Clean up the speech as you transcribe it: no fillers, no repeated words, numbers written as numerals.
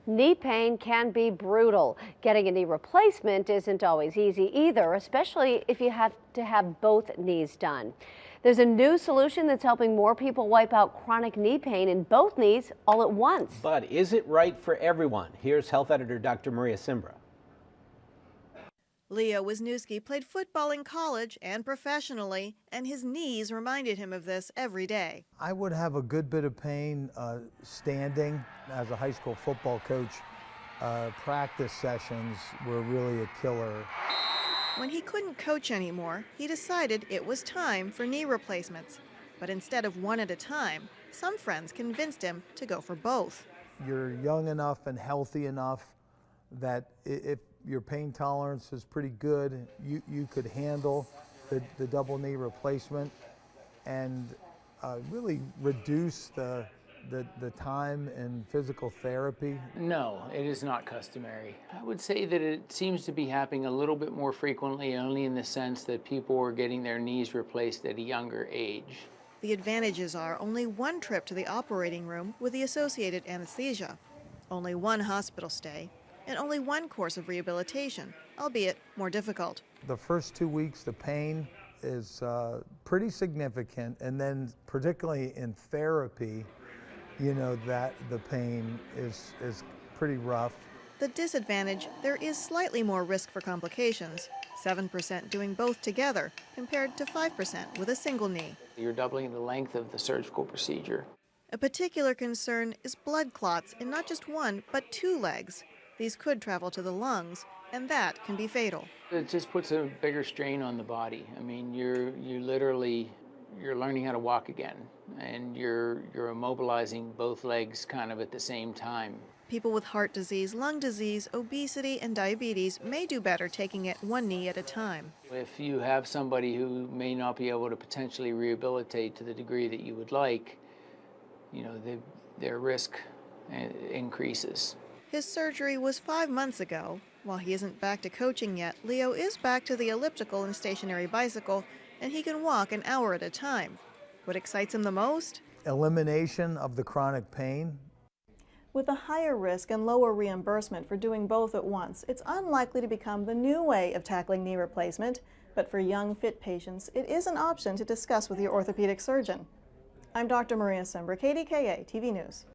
Knee pain can be brutal. Getting a knee replacement isn't always easy either, especially if you have to have both knees done. There's a new solution that's helping more people wipe out chronic knee pain in both knees all at once. But is it right for everyone? Here's health editor Dr. Maria Simbra. Leo Wisniewski played football in college and professionally, and his knees reminded him of this every day. I would have a good bit of pain standing. As a high school football coach, practice sessions were really a killer. When he couldn't coach anymore, he decided it was time for knee replacements. But instead of one at a time, some friends convinced him to go for both. You're young enough and healthy enough that if your pain tolerance is pretty good, you could handle the double knee replacement and really reduce the time in physical therapy. No, it is not customary. I would say that it seems to be happening a little bit more frequently, only in the sense that people are getting their knees replaced at a younger age. The advantages are only one trip to the operating room with the associated anesthesia, only one hospital stay, and only one course of rehabilitation, albeit more difficult. The first 2 weeks, the pain is pretty significant, and then particularly in therapy, you know that the pain is pretty rough. The disadvantage, there is slightly more risk for complications, 7% doing both together compared to 5% with a single knee. You're doubling the length of the surgical procedure. A particular concern is blood clots in not just one, but two legs. These could travel to the lungs, and that can be fatal. It just puts a bigger strain on the body. I mean, you're learning how to walk again, and you're immobilizing both legs kind of at the same time. People with heart disease, lung disease, obesity, and diabetes may do better taking it one knee at a time. If you have somebody who may not be able to potentially rehabilitate to the degree that you would like, you know, their risk increases. His surgery was 5 months ago. While he isn't back to coaching yet, Leo is back to the elliptical and stationary bicycle, and he can walk an hour at a time. What excites him the most? Elimination of the chronic pain. With a higher risk and lower reimbursement for doing both at once, it's unlikely to become the new way of tackling knee replacement, but for young, fit patients, it is an option to discuss with your orthopedic surgeon. I'm Dr. Maria Simbra, KDKA TV News.